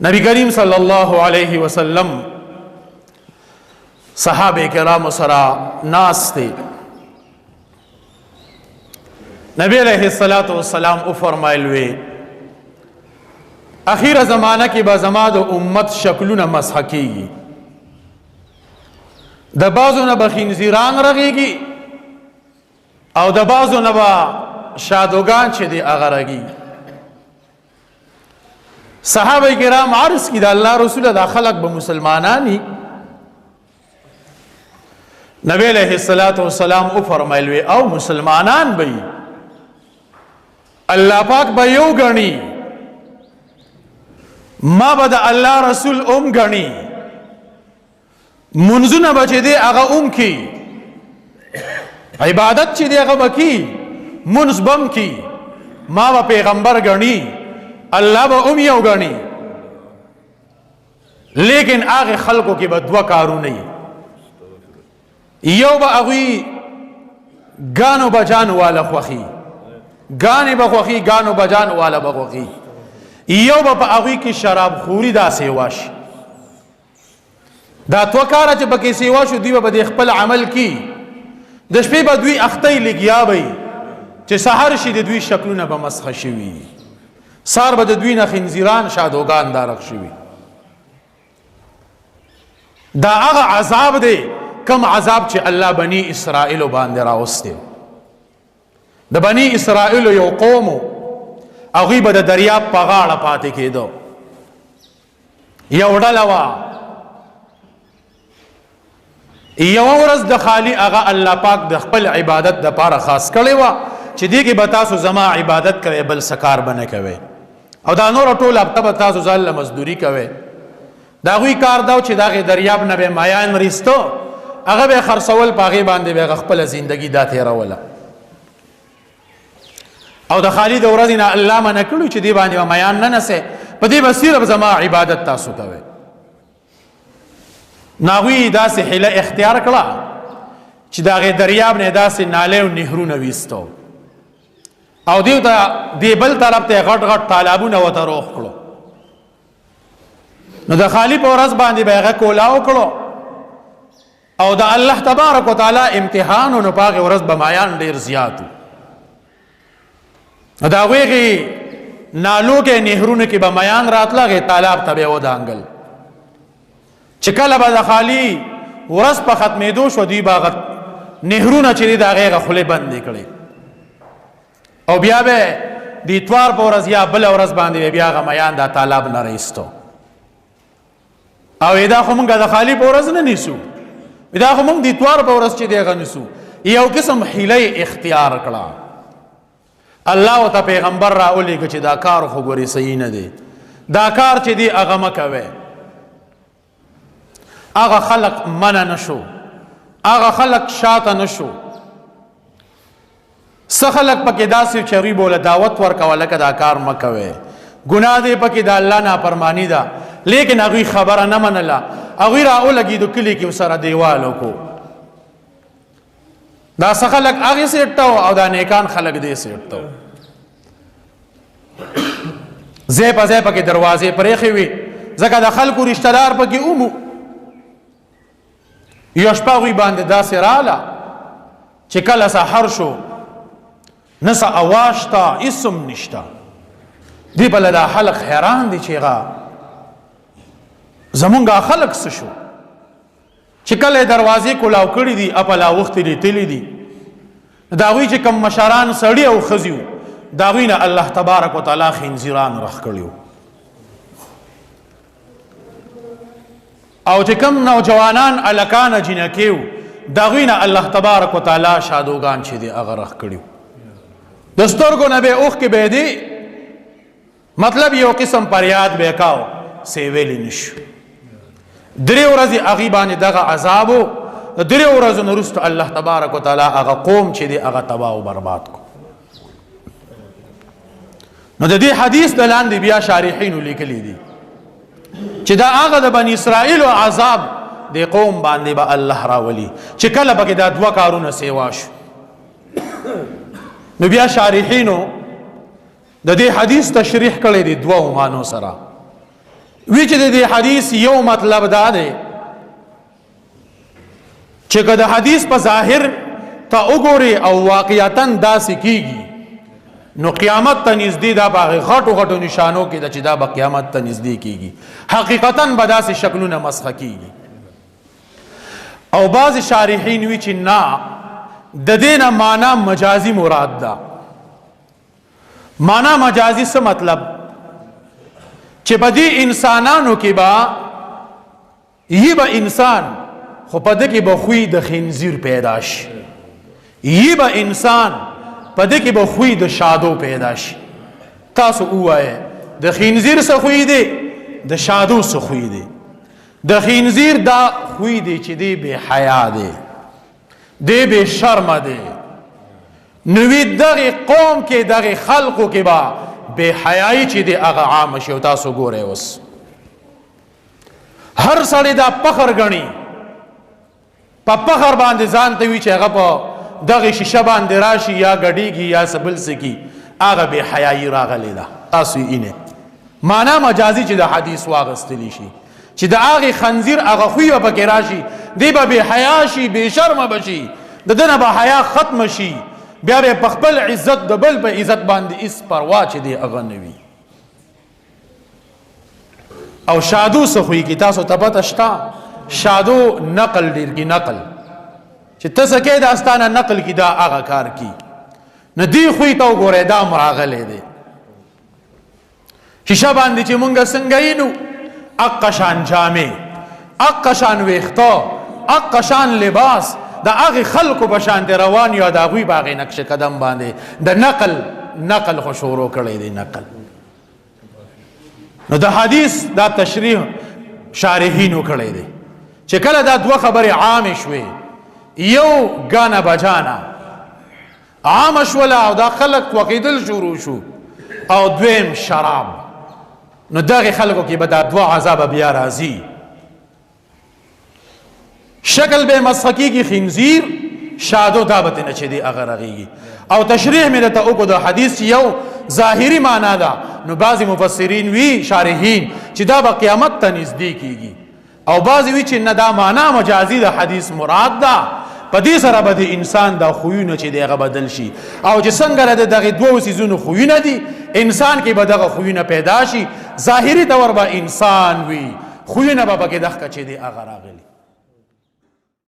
نبی کریم صلی الله علیه وسلم صحابه کرام سره ناست دي. نبی علیہ الصلوۃ والسلام او فرمایل وی اخیر زمانہ کې با زما د امت شکلونه مسح کیږي، د بعضو نه به خنزیران رغیږي او د بعضو نه به شادوغان چې دی هغه رغیږي. صحابه کرام عرض کی دا الله رسول دا خلق به مسلمانانی. نبی علیہ الصلوۃ والسلام او فرمایل وی او مسلمانان به الله پاک به یو غنی، ما به د الله رسول غنی، منځونه به چې دی هغه کی، عبادت چې دی هغه بکی، منځ بم کی، ما به پیغمبر غنی، الله به یو غنی. لیکن هغه خلقو کې به دوه کارونه یو به هغوی ګانو بجانو والا خوښي، ګانې به خوښي، ګانو بجانو والا به خوښي. یو به په هغوی کې شراب خوري دا سیوا شي. دا دوه کاره چې پکې سیوا شو، دوی به د خپل عمل کی، د شپې به دوی اختی لګیا وي چې سحر شي د دوی شکلونه به مسخه شوي، سار به د دوی نه خنزیران شادوګان دارک شوي. دا هغه عذاب دی کم عذاب چې الله بنی اسرائیل باندې راوسته. د بنی اسرائیل یو قوم هغوی به د دریاب په غاړه پاتې کېدو. یو ډله وه، یوه ورځ د خالي هغه الله پاک د خپل عبادت دپاره خاص کړې وه چې دې کې به تاسو زما عبادت کوئ، بل سکار به نه کوئ، او دا نور ټول هفته به تاسو ځان له مزدوري کوئ. د هغوی کار دا و چې د هغې دریاب نه به مایان ریستو، هغه به خرڅول، په هغې باندې به هغه خپله زندګي دا تېروله. او د خالي د ورځې نه الله منع کړو چې دې باندې به میان نه نسئ، په دې به صرف زما عبادت تاسو کوئ. نو هغوی داسې حیله اختیار کړه چې د هغې دریاب نه داسې نالې او نهرونه ویستو، او دیو ته دې بل طرف ته غټ غټ تالابونه ورته روغ کړو. نو د خالي په ورځ باندې به هغه کولاو کړو، او د الله تبارک وتعالی امتحان و، نو په هغې ورځ به مایان ډېر زیات و. د هغوی نالو کې نهرونو کې به میان راتله، هغې تالاب ته به یې ودانګل. چې کله به د خالي ورځ په ختمېدو شو، دوی به هغه نهرونه چې دي د هغې هغه خولې بندې کړې، او بیا به د اتوار په ورځ یا بله ورځ باندې بیا هغه میان دا تالاب نه رایستو. او دا خو مونږ د خالي په ورځ نه نیسو، دا خو مونږ د اتوار په ورځ چې دی هغه نیسو. یو قسم حیله اختیار کړه. الله ورته پیغمبر راولېږه چې دا کار خو ګورې صحیح نه دی، دا کار چې دی هغه مه کوئ. هغه خلق منع نشو، هغه خلق شاته نشو. څه خلق پکې داسې چې هغوی بوله دعوت ورکوه لکه دا کار مه کوئ، ګناه دی پکې، د الله نافرماني ده، لیکن هغوی خبره نه منله. هغوی راولګېدو کلي کې ورسره دیوال وکړو. دا څه خلق هغې سیټ ته او دا نیکان خلق دې سیټ ته. ځای په ځای پکې دروازې پرېښې وي، ځکه د خلکو رشته دار پکې ومو. یو شپه هغوی باندې داسې راله چې کله سحر شو، نه څه اواز شته، هېڅ هم نشته. دې بله دا خلق حیران دي چې هغه زمونږ خلق څه شو چې کله دروازې کولاو کړي دي، اپلا وخت یې تللی دي. د هغوی چې کوم مشران سړي او ښځې وو، د هغوی نه الله تبارک وتعالی خنزیران رخ کړي وو، او چې کوم نوجوانان هلکان جنکې وو، د هغوی نه الله تبارک وتعالی شادوګان چې دی هغه رخ کړي وو. د سترګو نه به یې اوښکې به یې دی، مطلب یو قسم پریاد به یې کاو، څه یې ویلی نشو. درې ورځې هغې باندې دغه عذاب و. د درې ورځو نه وروسته الله تبارک وتعالی هغه قوم چې دی هغه تباه او برباد کو. نو د دې حدیث د لاندې بیا شارحینو لیکلی دي چې دا هغه د بني اسرائیلو عذاب د قوم باندې به الله راولي چې کله پکې دا دوه کارونه سیوا شو. نو بیا شارحینو د دې حدیث تشریح کړی دی دوه معنو سره. وی چې د دې حدیث یو مطلب دا دی چې که د حدیث په ظاهر ته وګورې او واقعیتا داسې کیږي نو قیامت ته نږدې دا په هغې غټو غټو نشانو کې ده چې دا به قیامت ته نږدې کیږي حقیقتا به داسې شکلونه مسخه کیږي او بعض شارحین وی چې نه د دې نه معنا مجازي مراد ده معنا مجازي څه مطلب چې په دې انسانانو کې به یی به انسان خو په دې کې به خوی د خنزیر پیدا شي یی به انسان په دې کې به خوی د شادو پیدا شي تاسو ووایئ د خنزیر څه خوی دی د شادو څه خوی دی د خنزیر دا خوی دی چې دی بے حیا دی دی بے شرم دی نوی دغه قوم کې دغه خلقو کې با بے حیاي چې دی هغه عام شي او تاسو ګورئ اوس هر سړی دا فخر غني په فخر باندې ځان ته وی چې هغه په دغه شیشه باندې راشي یا غډیږي یا سبل سکی هغه بے حیاي راغلی ده تاسو یې نه معنا مجازي چې د حدیث واغستلی شي چې د هغه خنزیر هغه خوی به پکې راشي دی به بے حیا شي بے شرم بشي د دنه به حیا ختم شي بیا به په خپل عزت د بل په عزت باندې اس پروا چې دی هغه نوي او شادو څه خوی کی تاسو ته پته شته شادو نقل ډیر کی نقل چې تاسو کې د استانه نقل کی دا هغه کار کی نه دی خوی ته وګوره دا مراغله دی شیشه باندې چې مونږ څنګه یینو اقشان جامع اقشان ویختو اقشان لباس دا هغه خلکو په شان روان یا دا غوی باغې نقش قدم باندې د نقل خو شروع کړی دی نقل نو د حدیث دا تشریح شارحینو کړی دی چې کله دا دوه خبرې عام شوي یو غانا بجانا عام شولا او دا خلق وقیدل شروع شو او دویم شراب نو دغه خلکو کې به دا دوه عذاب بیا راځي شکل به مسخکی کی خنزیر شادو دعوت نه چي دي اگر رغيږي او تشریح مې ته وکړو د حدیث یو ظاهری معنا ده نو بعضی مفسرین وی شارحین چې دا به قیامت ته نږدې کیږي او بعضی وی چې نه دا معنا مجازي د حدیث مراد ده په دې سره به د انسان د خوونه چې دغه بدل شي او چې څنګه دغه دوه سيزونو خوونه دي انسان کې به دغه خوونه پیدا شي ظاهری تور به انسان وی خوونه به کې دغه چې دي اگر راغلي